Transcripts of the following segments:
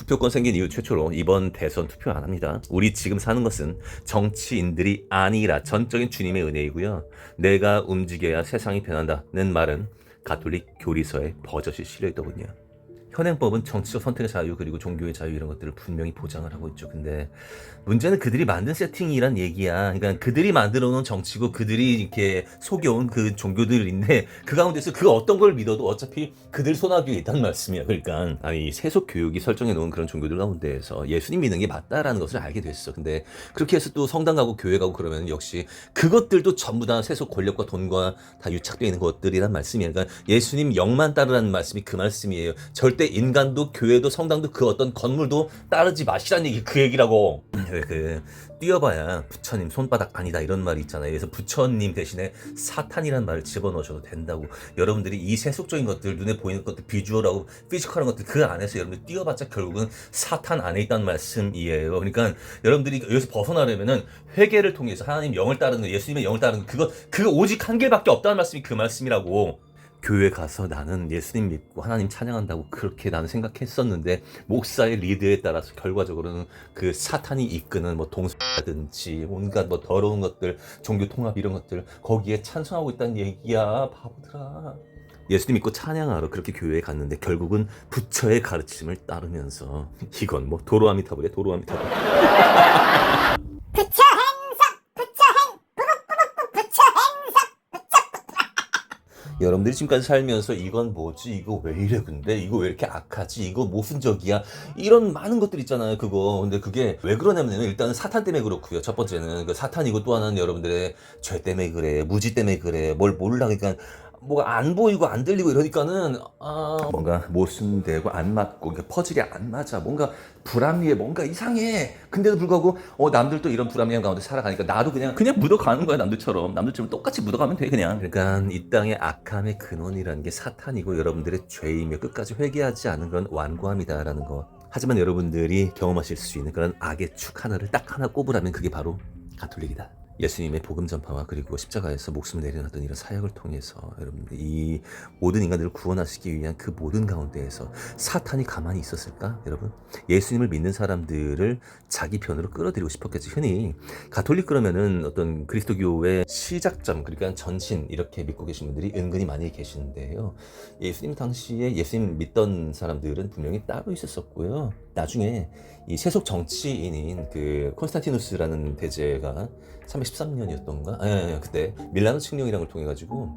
투표권 생긴 이후 최초로 이번 대선 투표 안 합니다. 우리 지금 사는 것은 정치인들이 아니라 전적인 주님의 은혜이고요. 내가 움직여야 세상이 변한다는 말은 가톨릭 교리서에 버젓이 실려있더군요. 현행법은 정치적 선택의 자유 그리고 종교의 자유 이런 것들을 분명히 보장을 하고 있죠. 근데 문제는 그들이 만든 세팅이란 얘기야. 그러니까 그들이 만들어 놓은 정치고 그들이 이렇게 속여온 그 종교들인데 그 가운데서 그 어떤 걸 믿어도 어차피 그들 손아귀에 있다는 말씀이야. 그러니까 아니 세속 교육이 설정해 놓은 그런 종교들 가운데에서 예수님 믿는 게 맞다라는 것을 알게 됐어. 근데 그렇게 해서 또 성당 가고 교회 가고 그러면 역시 그것들도 전부 다 세속 권력과 돈과 다 유착되어 있는 것들이란 말씀이야. 그러니까 예수님 영만 따르라는 말씀이 그 말씀이에요. 절대 인간도 교회도 성당도 그 어떤 건물도 따르지 마시라는 얘기 그 얘기라고. 그 뛰어봐야 부처님 손바닥 아니다 이런 말이 있잖아요. 그래서 부처님 대신에 사탄이란 말을 집어넣으셔도 된다고. 여러분들이 이 세속적인 것들 눈에 보이는 것들 비주얼하고 피지컬한 것들 그 안에서 여러분들 뛰어봤자 결국은 사탄 안에 있다는 말씀이에요. 그러니까 여러분들이 여기서 벗어나려면은 회개를 통해서 하나님 영을 따르는 예수님의 영을 따르는 그거 오직 한 길밖에 없다는 말씀이 그 말씀이라고. 교회 가서 나는 예수님 믿고 하나님 찬양한다고 그렇게 나는 생각했었는데 목사의 리드에 따라서 결과적으로는 그 사탄이 이끄는 뭐 동서라든지 온갖 뭐 더러운 것들 종교 통합 이런 것들 거기에 찬성하고 있다는 얘기야. 바보들아. 예수님 믿고 찬양하러 그렇게 교회에 갔는데 결국은 부처의 가르침을 따르면서 이건 뭐 도로아미타불이야 도로아미타불. 부처 행석 부처 행 부부부부 부처 행석 여러분들이 지금까지 살면서 이건 뭐지? 이거 왜 이래? 근데 이거 왜 이렇게 악하지? 이거 모순적이야? 이런 많은 것들 있잖아요. 그거. 근데 그게 왜 그러냐면 일단은 사탄 때문에 그렇고요. 첫 번째는 그 사탄이고 또 하나는 여러분들의 죄 때문에 그래. 무지 때문에 그래. 뭘 몰라. 그러니까 뭐가 안 보이고 안 들리고 이러니까는 뭔가 모순되고 안 맞고 그러니까 퍼즐이 안 맞아. 뭔가 불합리해. 뭔가 이상해. 근데도 불구하고 남들도 이런 불합리한 가운데 살아가니까 나도 그냥 묻어가는 거야. 남들처럼 똑같이 묻어가면 돼 그냥. 그러니까 이 땅의 악함의 근원이라는 게 사탄이고 여러분들의 죄이며 끝까지 회개하지 않은 건 완고함이다라는 거. 하지만 여러분들이 경험하실 수 있는 그런 악의 축 하나를 딱 하나 꼽으라면 그게 바로 가톨릭이다. 예수님의 복음 전파와 그리고 십자가에서 목숨을 내려놨던 이런 사역을 통해서 여러분들 이 모든 인간들을 구원하시기 위한 그 모든 가운데에서 사탄이 가만히 있었을까? 여러분 예수님을 믿는 사람들을 자기 편으로 끌어들이고 싶었겠지. 흔히 가톨릭 그러면은 어떤 그리스도교의 시작점 그러니까 전신 이렇게 믿고 계신 분들이 은근히 많이 계시는데요. 예수님 당시에 예수님 믿던 사람들은 분명히 따로 있었었고요. 나중에 이 세속 정치인인 그 콘스탄티누스라는 대제가 313년이었던가? 그때 밀라노 칙령이라는 걸 통해 가지고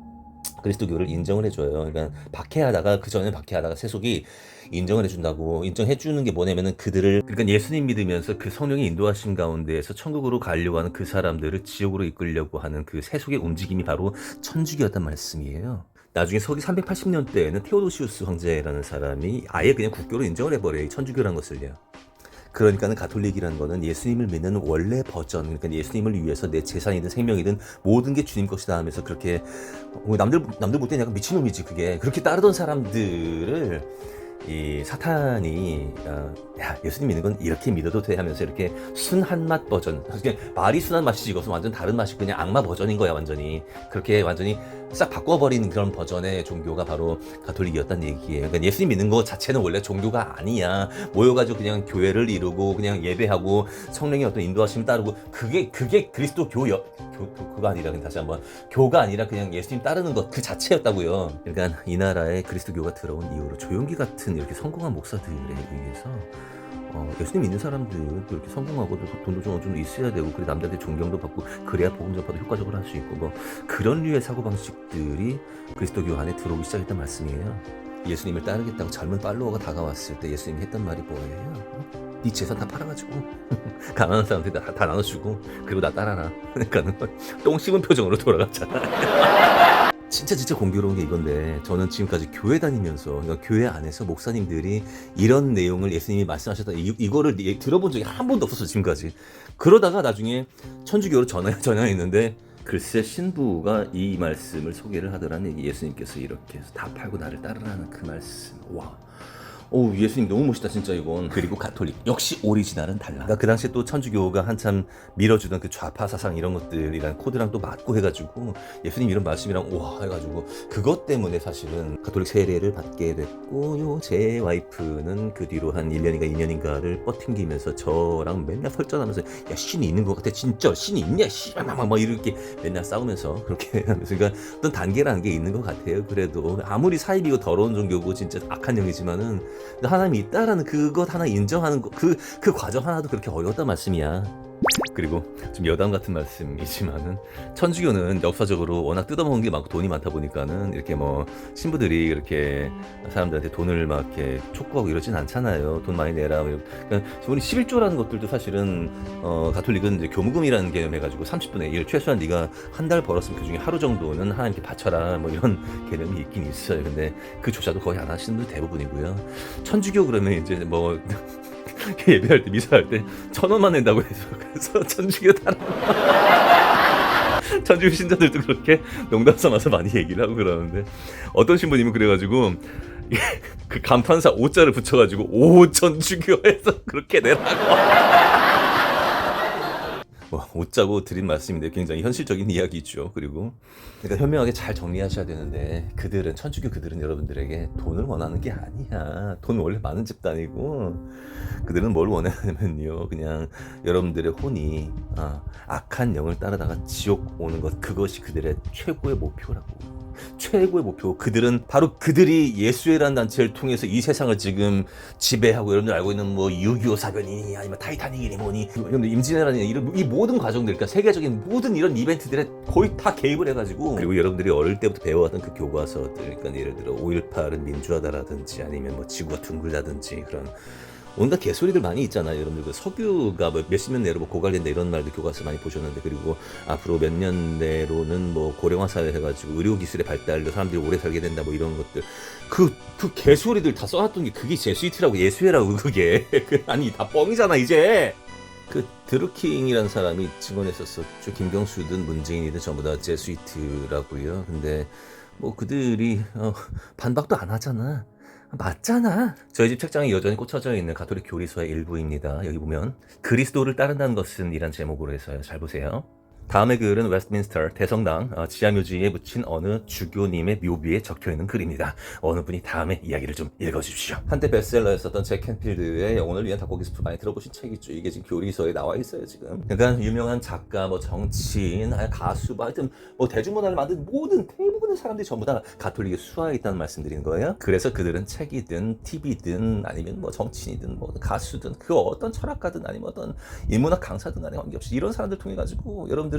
그리스도교를 인정을 해줘요. 그러니까 박해하다가 그 전에 박해하다가 세속이 인정을 해준다고. 인정해주는 게 뭐냐면은 그들을 그러니까 예수님 믿으면서 그 성령의 인도하신 가운데에서 천국으로 가려고 하는 그 사람들을 지옥으로 이끌려고 하는 그 세속의 움직임이 바로 천주교였단 말씀이에요. 나중에 서기 380년대에는 테오도시우스 황제라는 사람이 아예 그냥 국교로 인정을 해버려요. 이 천주교라는 것을요. 그러니까는 가톨릭이라는 거는 예수님을 믿는 원래 버전, 그러니까 예수님을 위해서 내 재산이든 생명이든 모든 게 주님 것이다 하면서 그렇게 남들 볼 때는 약간 미친놈이지 그게. 그렇게 따르던 사람들을 이 사탄이 야 예수님 믿는 건 이렇게 믿어도 돼 하면서 이렇게 순한 맛 버전, 그러니까 말이 순한 맛이지 이것은 완전 다른 맛이 그냥 악마 버전인 거야. 완전히 그렇게 완전히 싹 바꿔버리는 그런 버전의 종교가 바로 가톨릭이었다는 얘기예요. 그러니까 예수님 믿는 거 자체는 원래 종교가 아니야. 모여가지고 그냥 교회를 이루고 그냥 예배하고 성령의 어떤 인도하심을 따르고 그게 그리스도 교가 아니라 그냥 다시 한번 교가 아니라 그냥 예수님 따르는 것 그 자체였다고요. 그러니까 이 나라에 그리스도교가 들어온 이후로 조용기 같은 이렇게 성공한 목사들에 의해서 예수님 믿는 사람들도 이렇게 성공하고 돈도 좀 어느 정도 있어야 되고 그래 남자들 존경도 받고 그래야 복음 전파도 효과적으로 할 수 있고 뭐 그런 류의 사고방식들이 그리스도교 안에 들어오기 시작했단 말씀이에요. 예수님을 따르겠다고 젊은 팔로워가 다가왔을 때 예수님이 했던 말이 뭐예요? 네 재산 다 팔아가지고 가난한 사람들 다 나눠주고 그리고 나 따라라. 그러니까는 똥 씹은 표정으로 돌아갔잖아. 진짜 공교로운 게 이건데 저는 지금까지 교회 다니면서 그러니까 교회 안에서 목사님들이 이런 내용을 예수님이 말씀하셨다 이거를 들어본 적이 한 번도 없었어요 지금까지. 그러다가 나중에 천주교로 전향했는데 글쎄 신부가 이 말씀을 소개를 하더라는 얘기. 예수님께서 이렇게 해서 다 팔고 나를 따르라는 그 말씀. 와 오, 예수님 너무 멋있다 진짜 이건. 그리고 가톨릭 역시 오리지널은 달라. 그러니까 그 당시에 또 천주교가 한참 밀어주던 그 좌파 사상 이런 것들이랑 코드랑 또 맞고 해가지고 예수님 이런 말씀이랑 우와 해가지고 그것 때문에 사실은 가톨릭 세례를 받게 됐고, 요 제 와이프는 그 뒤로 한 1년인가 2년인가를 뻗팅기면서 저랑 맨날 설전하면서 야 신이 있는 것 같아 진짜 신이 있냐 씨발 막 이렇게 맨날 싸우면서 그렇게 하면서, 그러니까 어떤 단계라는 게 있는 것 같아요. 그래도 아무리 사이비고 더러운 종교고 진짜 악한 영이지만은 하나님이 있다라는 그것 하나 인정하는 거, 그 과정 하나도 그렇게 어려웠단 말씀이야. 그리고 좀 여담 같은 말씀이지만은 천주교는 역사적으로 워낙 뜯어먹은 게 많고 돈이 많다 보니까는 이렇게 뭐 신부들이 이렇게 사람들한테 돈을 막 이렇게 촉구하고 이러진 않잖아요. 돈 많이 내라. 그러니까 우리 11조라는 것들도 사실은 가톨릭은 이제 교무금이라는 개념 해가지고 30분의 1 최소한 네가 한 달 벌었으면 그 중에 하루 정도는 하나님께 바쳐라 뭐 이런 개념이 있긴 있어요. 근데 그 조차도 거의 안 하시는 분들 대부분이고요. 천주교 그러면 이제 뭐 예배할 때 미사할 때 1,000원만 낸다고 해서 그래서 천주교 따라 천주교 신자들도 그렇게 농담 삼아서 많이 얘기를 하고 그러는데, 어떤 신부님은 그래가지고 그 감탄사 5자를 붙여가지고 오 천주교에서 그렇게 내라고. 웃자고 드린 말씀인데 굉장히 현실적인 이야기죠. 그리고 그러니까 현명하게 잘 정리하셔야 되는데, 그들은 천주교 그들은 여러분들에게 돈을 원하는 게 아니야. 돈 원래 많은 집단이고, 그들은 뭘 원하냐면요, 그냥 여러분들의 혼이 악한 영을 따르다가 지옥 오는 것, 그것이 그들의 최고의 목표라고. 최고의 목표. 그들은 바로 그들이 예수회라는 단체를 통해서 이 세상을 지금 지배하고, 여러분들 알고 있는 뭐 6.25 사변이니 아니면 타이타닉이니 뭐니, 여러분들 임진왜란이니 이런 이 모든 과정들, 그러니까 세계적인 모든 이런 이벤트들에 거의 다 개입을 해가지고, 그리고 여러분들이 어릴 때부터 배워왔던 그 교과서들, 그러니까 예를 들어 5.18은 민주화다라든지 아니면 뭐 지구가 둥글다든지 그런 온갖 개소리들 많이 있잖아요. 여러분들 그 석유가 뭐 몇십 년 내로 뭐 고갈된다 이런 말도 교과서 많이 보셨는데, 그리고 앞으로 몇 년 내로는 뭐 고령화 사회 해가지고 의료 기술의 발달로 사람들이 오래 살게 된다 뭐 이런 것들, 그 개소리들 다 써놨던 게 그게 제스위트라고, 예수회라고 그게. 아니 다 뻥이잖아 이제. 그 드루킹이라는 사람이 증언했었었죠. 김경수든 문재인이든 전부 다 제스위트라고요. 근데 뭐 그들이 반박도 안 하잖아. 맞잖아. 저희 집 책장에 여전히 꽂혀져 있는 가톨릭 교리서의 일부입니다. 여기 보면 그리스도를 따른다는 것은 이란 제목으로 해서요. 잘 보세요. 다음의 글은 웨스트민스터 대성당 지하묘지에 묻힌 어느 주교님의 묘비에 적혀있는 글입니다. 어느 분이 다음에 이야기를 좀 읽어주십시오. 한때 베스트셀러였었던 잭 캔필드의 영혼을 위한 닭고기 스프 많이 들어보신 책이죠. 이게 지금 교리서에 나와 있어요 지금. 그러니까 유명한 작가, 뭐 정치인, 가수, 뭐 하여튼 뭐 대중문화를 만든 모든 대부분의 사람들이 전부 다 가톨릭에 수하에 있다는 말씀드리는 거예요. 그래서 그들은 책이든 TV든 아니면 뭐 정치인이든 뭐 가수든 그 어떤 철학가든 아니면 어떤 인문학 강사든 간에 관계없이 이런 사람들 통해 가지고 여러분들을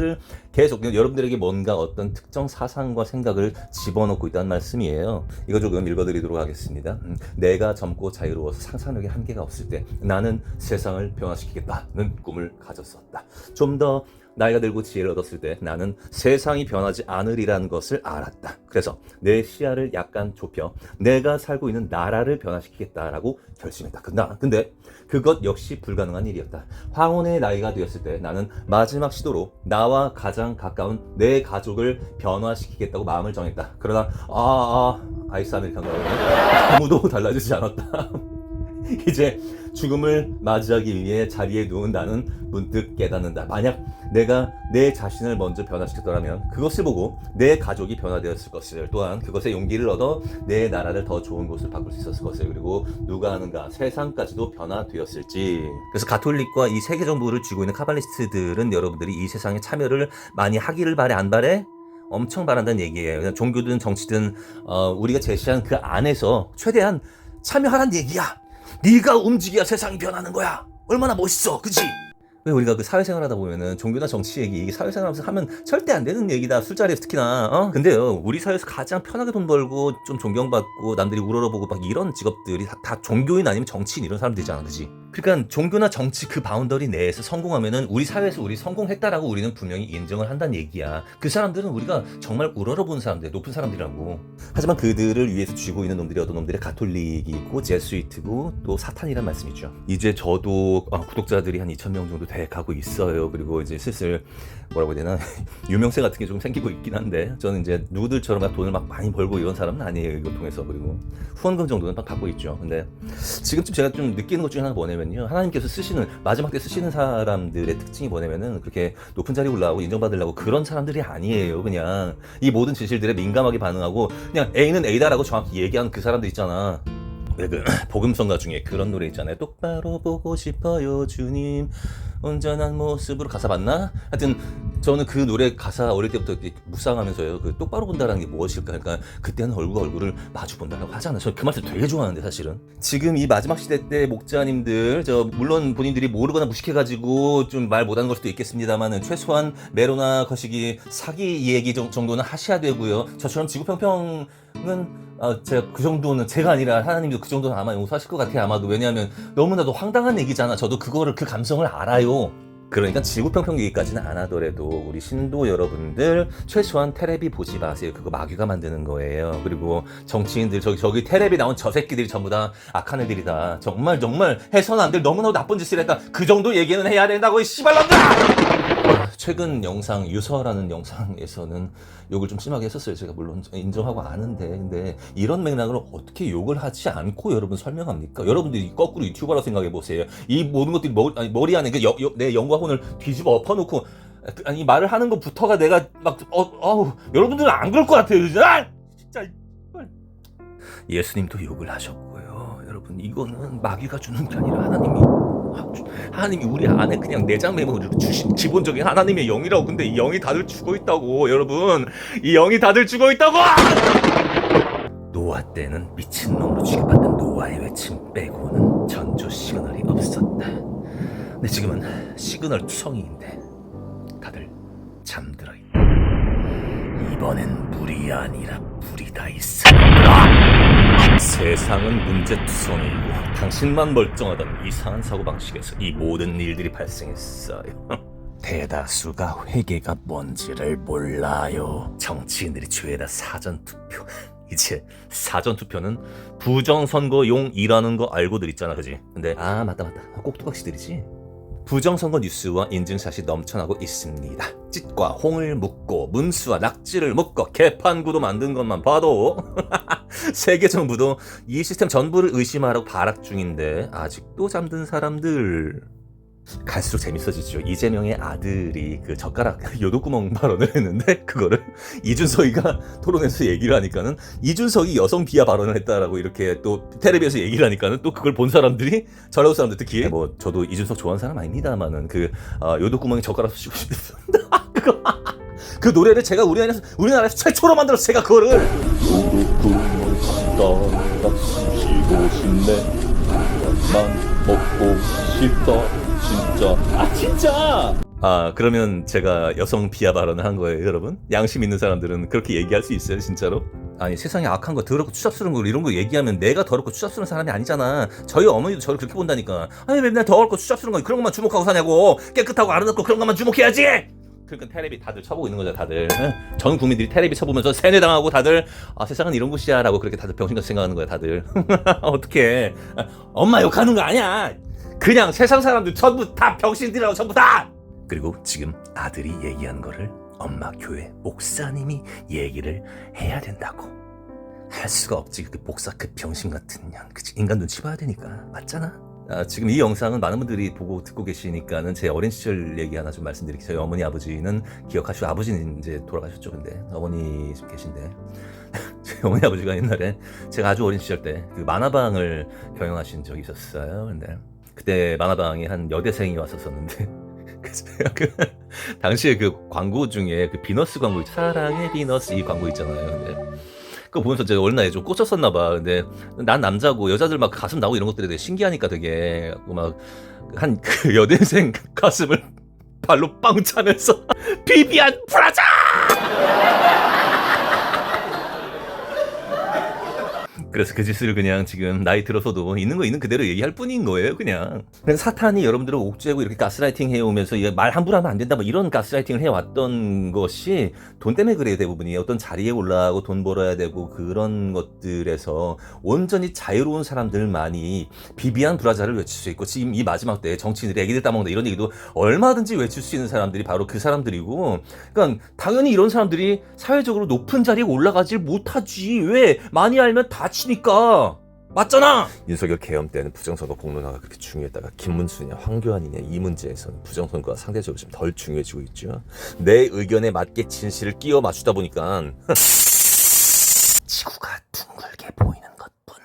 계속 여러분들에게 뭔가 어떤 특정 사상과 생각을 집어넣고 있다는 말씀이에요. 이거 조금 읽어드리도록 하겠습니다. 내가 젊고 자유로워서 상상력에 한계가 없을 때 나는 세상을 변화시키겠다는 꿈을 가졌었다. 좀 더 나이가 들고 지혜를 얻었을 때 나는 세상이 변하지 않으리라는 것을 알았다. 그래서 내 시야를 약간 좁혀 내가 살고 있는 나라를 변화시키겠다라고 결심했다. 근데 그것 역시 불가능한 일이었다. 황혼의 나이가 되었을 때 나는 마지막 시도로 나와 가장 가까운 내 가족을 변화시키겠다고 마음을 정했다. 그러나 아이스 아메리카노 아무도 달라지지 않았다. 이제 죽음을 맞이하기 위해 자리에 누운 나는 문득 깨닫는다. 만약 내가 내 자신을 먼저 변화시켰더라면 그것을 보고 내 가족이 변화되었을 것을, 또한 그것에 용기를 얻어 내 나라를 더 좋은 곳을 바꿀 수 있었을 것을, 그리고 누가 아는가 세상까지도 변화되었을지. 그래서 가톨릭과 이 세계 정부를 쥐고 있는 카발리스트들은 여러분들이 이 세상에 참여를 많이 하기를 바래 안 바래? 엄청 바란다는 얘기예요. 그냥 종교든 정치든 우리가 제시한 그 안에서 최대한 참여하란 얘기야. 네가 움직여야 세상이 변하는 거야. 얼마나 멋있어, 그치? 왜 우리가 그 사회생활 하다 보면은 종교나 정치 얘기, 이게 사회생활 하면서 하면 절대 안 되는 얘기다. 술자리에서 특히나. 근데요, 우리 사회에서 가장 편하게 돈 벌고 좀 존경받고 남들이 우러러보고 막 이런 직업들이 다 종교인 아니면 정치인 이런 사람들이잖아, 그치? 그러니까 종교나 정치 그 바운더리 내에서 성공하면은 우리 사회에서 우리 성공했다라고 우리는 분명히 인정을 한다는 얘기야. 그 사람들은 우리가 정말 우러러본 사람들, 높은 사람들이라고. 하지만 그들을 위해서 쥐고 있는 놈들이 어떤 놈들의 가톨릭이 있고 제수이트고 또 사탄이란 말씀이죠. 이제 저도 구독자들이 한 2,000명 정도 돼 가고 있어요. 그리고 이제 슬슬 뭐라고 해야 되나 유명세 같은 게 좀 생기고 있긴 한데 저는 이제 누구들처럼 막 돈을 막 많이 벌고 이런 사람은 아니에요. 이거 통해서. 그리고 후원금 정도는 막 받고 있죠. 근데 지금쯤 제가 좀 느끼는 것 중에 하나가 뭐냐면요, 하나님께서 쓰시는 마지막 때 쓰시는 사람들의 특징이 뭐냐면은 그렇게 높은 자리에 올라오고 인정받으려고 그런 사람들이 아니에요. 그냥 이 모든 진실들에 민감하게 반응하고 그냥 A는 A다라고 정확히 얘기하는 그 사람들 있잖아. 왜 그 복음성가 중에 그런 노래 있잖아요. 똑바로 보고 싶어요 주님 온전한 모습으로. 가사 맞나? 하여튼 저는 그 노래 가사 어릴 때부터 이렇게 묵상하면서요, 그 똑바로 본다라는 게 무엇일까, 그러니까 그때는 얼굴과 얼굴을 마주 본다라고 하잖아요. 저는 그 말씀 되게 좋아하는데 사실은 지금 이 마지막 시대 때 목자님들, 저 물론 본인들이 모르거나 무식해가지고 좀 말 못하는 걸 수도 있겠습니다만은 최소한 매로나 거시기 사기 얘기 정도는 하셔야 되고요. 저처럼 지구평평은 제가 그 정도는, 제가 아니라 하나님도 그 정도는 아마 용서하실 것 같아요. 아마도. 왜냐하면 너무나도 황당한 얘기잖아. 저도 그거를, 그 감성을 알아요. 그러니까 지구평평 얘기까지는 안 하더라도 우리 신도 여러분들 최소한 테레비 보지 마세요. 그거 마귀가 만드는 거예요. 그리고 정치인들, 저기 테레비 나온 저 새끼들이 전부 다 악한 애들이다. 정말 해서는 안 될 너무나도 나쁜 짓을 했다. 그 정도 얘기는 해야 된다고, 이 씨발놈들! 최근 영상 유서라는 영상에서는 욕을 좀 심하게 했었어요. 제가 물론 인정하고 아는데, 근데 이런 맥락을 어떻게 욕을 하지 않고 여러분 설명합니까? 여러분들이 거꾸로 유튜버라고 생각해 보세요. 이 모든 것들이 머리 안에 내 영과 혼을 뒤집어 엎어놓고 아니 말을 하는 것부터가 내가 막 여러분들은 안 그럴 것 같아요. 진짜. 예수님도 욕을 하셨고요. 여러분, 이거는 마귀가 주는 게 아니라 하나님이 우리 안에 그냥 내장 메모를 주신 기본적인 하나님의 영이라고. 근데 이 영이 다들 죽어 있다고. 여러분, 이 영이 다들 죽어 있다고. 노아 때는 미친놈으로 취급받던 노아의 외침 빼고는 전조 시그널이 없었다. 근데 지금은 시그널 투성이인데 다들 잠들어 있다. 이번엔 물이 아니라 불이 다 있어. 세상은 문제투성이고 당신만 멀쩡하던 이상한 사고방식에서 이 모든 일들이 발생했어요. 대다수가 회계가 뭔지를 몰라요. 정치인들이 죄다 사전투표. 이제 사전투표는 부정선거용이라는 거 알고들 있잖아, 그지? 근데 맞다 꼭두각시들이지. 부정선거 뉴스와 인증샷이 넘쳐나고 있습니다. 찢과 홍을 묶고 문수와 낙지를 묶어 개판구도 만든 것만 봐도 세계 정부도 이 시스템 전부를 의심하라고 발악 중인데 아직도 잠든 사람들. 갈수록 재밌어지죠. 이재명의 아들이 그 젓가락 요도구멍 발언을 했는데 그거를 이준석이가 토론에서 얘기를 하니까는 이준석이 여성 비하 발언을 했다라고 이렇게 또 텔레비에서 얘기를 하니까는 또 그걸 본 사람들이, 저라고 사람들 특히, 뭐 저도 이준석 좋아하는 사람 아닙니다만은 그 요도구멍에 젓가락 쑤시고 싶습니다. 그 노래를 제가 우리나라에서 최초로 만들어서 제가 그거를 요도구멍 젓가락 쑤시고 싶네 만 먹고 싶다 진짜. 그러면 제가 여성 비하 발언을 한 거예요, 여러분? 양심 있는 사람들은 그렇게 얘기할 수 있어요, 진짜로? 아니, 세상에 악한 거, 더럽고 추잡스러운 거 이런 거 얘기하면 내가 더럽고 추잡스러운 사람이 아니잖아. 저희 어머니도 저를 그렇게 본다니까. 아니, 맨날 더럽고 추잡스러운 거 그런 것만 주목하고 사냐고. 깨끗하고 아름답고 그런 것만 주목해야지. 그러니까 테레비 다들 쳐보고 있는 거죠, 다들. 전 국민들이 테레비 쳐보면서 세뇌당하고 다들 세상은 이런 곳이야 라고 그렇게 다들 병신같이 생각하는 거야, 다들. 어떡해. 엄마 욕하는 거 아니야. 그냥 세상 사람들 전부 다 병신들이라고, 전부 다. 그리고 지금 아들이 얘기한 거를 엄마 교회 목사님이 얘기를 해야 된다고. 할 수가 없지. 그 목사 그 병신 같은 년. 그치? 인간 눈치 봐야 되니까. 맞잖아. 지금 이 영상은 많은 분들이 보고 듣고 계시니까는 제 어린 시절 얘기 하나 좀 말씀드릴게요. 저희 어머니 아버지는 기억하시고, 아버지는 이제 돌아가셨죠. 근데 어머니 좀 계신데 저희 어머니 아버지가 옛날에 제가 아주 어린 시절 때 그 만화방을 경영하신 적이 있었어요. 근데 그때 만화방에 한 여대생이 왔었었는데 그 당시에 그 광고 중에 그 비너스 광고, 사랑의 비너스 이 광고 있잖아요. 근데 그거 보면서 제가 어린 나이에 좀 꽂혔었나 봐. 근데 난 남자고 여자들 막 가슴 나오고 이런 것들이 되게 신기하니까 되게 막 한 그 여대생 가슴을 발로 빵 차면서 비비안 프라자! 그래서 그 짓을 그냥 지금 나이 들어서도 있는 거 있는 그대로 얘기할 뿐인 거예요, 그냥. 그래서 사탄이 여러분들을 옥죄고 이렇게 가스라이팅 해오면서 말 함부로 하면 안 된다, 뭐 이런 가스라이팅을 해왔던 것이 돈 때문에 그래요, 대부분이. 어떤 자리에 올라가고 돈 벌어야 되고 그런 것들에서 온전히 자유로운 사람들만이 비비안 브라자를 외칠 수 있고, 지금 이 마지막 때 정치인들이 애기들 따먹는다 이런 얘기도 얼마든지 외칠 수 있는 사람들이 바로 그 사람들이고, 그러니까 당연히 이런 사람들이 사회적으로 높은 자리에 올라가질 못하지. 왜? 많이 알면 다치니까. 맞잖아. 윤석열 계엄 때는 부정선거 공론화가 그렇게 중요했다가 김문수냐 황교안이냐 이 문제에서는 부정선거가 상대적으로 좀 덜 중요해지고 있죠. 내 의견에 맞게 진실을 끼워 맞추다 보니까 지구가 둥글게 보이는 것뿐.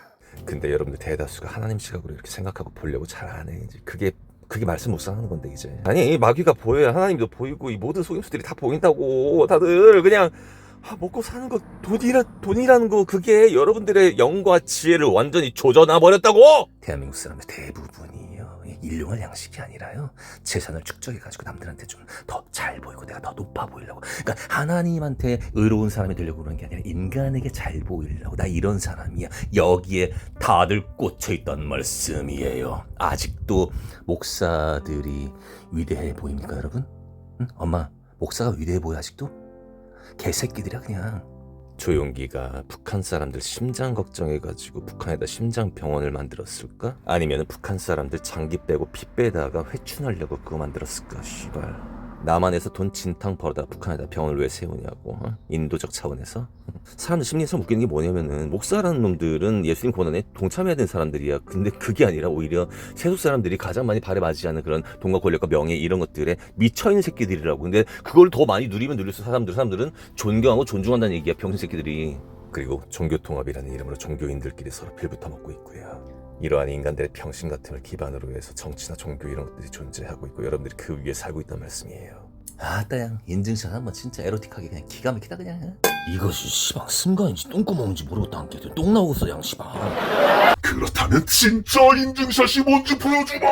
근데 여러분들 대다수가 하나님 시각으로 이렇게 생각하고 보려고 잘 안 해. 이제 그게 말씀 묵상하는 건데, 이제. 아니, 마귀가 보여야 하나님도 보이고 이 모든 속임수들이 다 보인다고. 다들 그냥 먹고 사는 거, 돈이라는 거, 그게 여러분들의 영과 지혜를 완전히 조져놔 버렸다고! 대한민국 사람들 대부분이요, 일용할 양식이 아니라요, 재산을 축적해가지고 남들한테 좀 더 잘 보이고 내가 더 높아 보이려고. 그러니까 하나님한테 의로운 사람이 되려고 그러는 게 아니라 인간에게 잘 보이려고. 나 이런 사람이야. 여기에 다들 꽂혀있단 말씀이에요. 아직도 목사들이 위대해 보입니까, 여러분? 응? 엄마, 목사가 위대해 보여, 아직도? 개새끼들이야, 그냥. 조용기가 북한 사람들 심장 걱정해가지고 북한에다 심장병원을 만들었을까? 아니면 북한 사람들 장기 빼고 피 빼다가 회춘하려고 그거 만들었을까? 씨발. 남한에서 돈 진탕 벌어다 북한에다 병원을 왜 세우냐고. 인도적 차원에서. 사람들 심리에서 웃기는 게 뭐냐면은, 목사라는 놈들은 예수님 고난에 동참해야 되는 사람들이야. 근데 그게 아니라 오히려 세속 사람들이 가장 많이 발에 맞지 않는 그런 돈과 권력과 명예 이런 것들에 미쳐있는 새끼들이라고. 근데 그걸 더 많이 누리면 누릴수록 사람들은 존경하고 존중한다는 얘기야, 병신 새끼들이. 그리고 종교통합이라는 이름으로 종교인들끼리 서로 빌붙어 먹고 있고요. 이러한 인간들의 병신 같음을 기반으로 해서 정치나 종교 이런 것들이 존재하고 있고, 여러분들이 그 위에 살고 있단 말씀이에요. 아따양, 인증샷 한번 진짜 에로틱하게 그냥 기가 막히다 그냥. 이것이 시방 승가인지 똥구멍인지 모르겠다 한 게 똥 나오겠어, 양 시방. 그렇다면 진짜 인증샷이 뭔지 보여주마!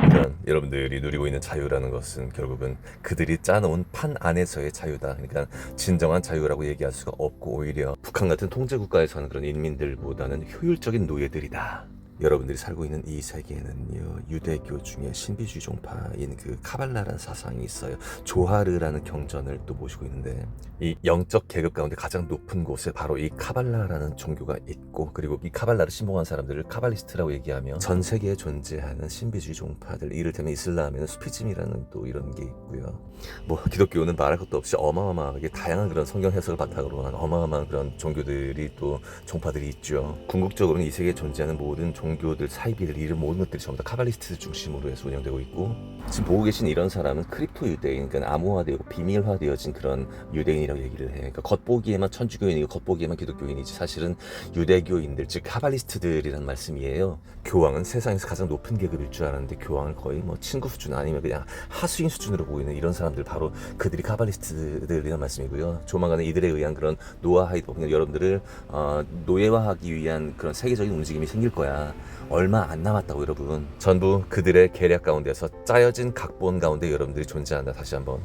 그러니까 여러분들이 누리고 있는 자유라는 것은 결국은 그들이 짜놓은 판 안에서의 자유다. 그러니까 진정한 자유라고 얘기할 수가 없고, 오히려 북한 같은 통제국가에 사는 그런 인민들보다는 효율적인 노예들이다. 여러분들이 살고 있는 이 세계에는요, 유대교 중에 신비주의 종파인 그 카발라라는 사상이 있어요. 조하르라는 경전을 또 모시고 있는데, 이 영적 계급 가운데 가장 높은 곳에 바로 이 카발라라는 종교가 있고, 그리고 이 카발라를 신봉한 사람들을 카발리스트라고 얘기하며, 전 세계에 존재하는 신비주의 종파들, 이를테면 이슬람에는 수피즘이라는 또 이런 게 있고요. 뭐 기독교는 말할 것도 없이 어마어마하게 다양한 그런 성경 해석을 바탕으로 한 어마어마한 그런 종교들이 또 종파들이 있죠. 궁극적으로는 이 세계에 존재하는 모든 종교들, 사이비들, 이런 모든 것들이 전부 다 카발리스트 중심으로 해서 운영되고 있고, 지금 보고 계신 이런 사람은 크립토 유대인, 그러니까 암호화되고 비밀화되어진 그런 유대인이라고 얘기를 해. 그러니까 겉보기에만 천주교인이고 겉보기에만 기독교인이지 사실은 유대교인들, 즉 카발리스트들이란 말씀이에요. 교황은 세상에서 가장 높은 계급일 줄 알았는데 교황을 거의 뭐 친구 수준 아니면 그냥 하수인 수준으로 보이는 이런 사람들, 바로 그들이 카발리스트들이란 말씀이고요. 조만간에 이들에 의한 그런 노아하이도, 그러니까 여러분들을 노예화하기 위한 그런 세계적인 움직임이 생길 거야. 얼마 안 남았다고, 여러분. 전부 그들의 계략 가운데서 짜여진 각본 가운데 여러분들이 존재한다. 다시 한번.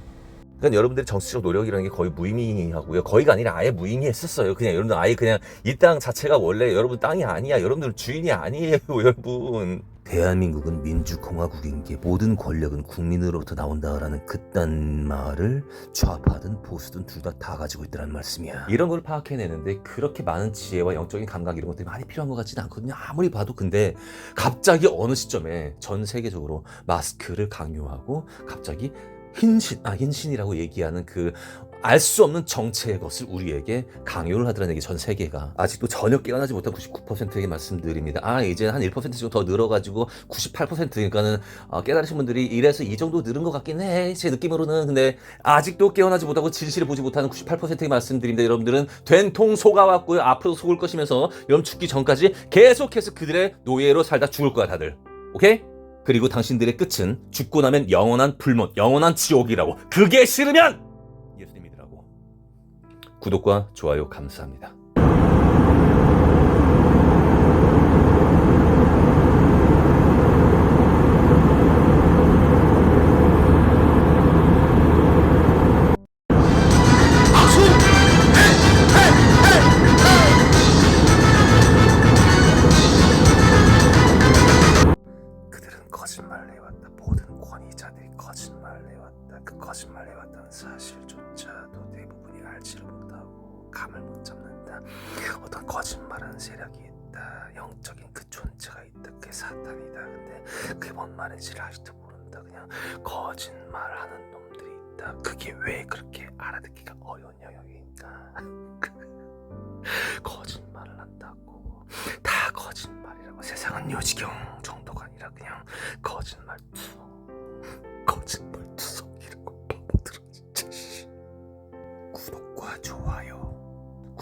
그러니까 여러분들의 정치적 노력이라는 게 거의 무의미하고요. 거의가 아니라 아예 무의미했었어요. 그냥 여러분들 아예 그냥 이 땅 자체가 원래 여러분 땅이 아니야. 여러분들 주인이 아니에요, 여러분. 대한민국은 민주공화국인 게 모든 권력은 국민으로부터 나온다라는 그딴 말을 좌파든 보수든 둘 다 가지고 있다는 말씀이야. 이런 걸 파악해내는데 그렇게 많은 지혜와 영적인 감각 이런 것들이 많이 필요한 것 같지는 않거든요. 아무리 봐도. 근데 갑자기 어느 시점에 전 세계적으로 마스크를 강요하고 갑자기 흰신이라고 얘기하는 그 알 수 없는 정체의 것을 우리에게 강요를 하더라는 얘기, 전 세계가. 아직도 전혀 깨어나지 못한 99%에게 말씀드립니다. 이제 한 1% 정도 더 늘어가지고 98%니까는 깨달으신 분들이 이래서 이 정도 늘은 것 같긴 해, 제 느낌으로는. 근데 아직도 깨어나지 못하고 진실을 보지 못하는 98%에게 말씀드립니다. 여러분들은 된통 속아왔고요. 앞으로도 속을 것이면서 여러분 죽기 전까지 계속해서 그들의 노예로 살다 죽을 거야, 다들. 오케이? 그리고 당신들의 끝은 죽고 나면 영원한 불못, 영원한 지옥이라고. 그게 싫으면 예수님 믿으라고. 구독과 좋아요 감사합니다. 거짓말을 해왔다. 모든 권위자들이 거짓말을 해왔다. 그 거짓말을 해왔다는 사실조차도 대부분이 알지를 못하고 감을 못 잡는다. 어떤 거짓말하는 세력이 있다. 영적인 그 존재가 있다. 그게 사탄이다. 근데 그게 뭔 말인지를 아직도 모른다. 그냥 거짓말하는 놈들이 있다. 그게 왜 그렇게 알아듣기가 어려운 영역인가? 거짓말을 한다고 다 거짓말이라고. 세상은 요지경 정도가 아니라 그냥 거짓말투성이라고. 바보들아 진짜. 구독과 좋아요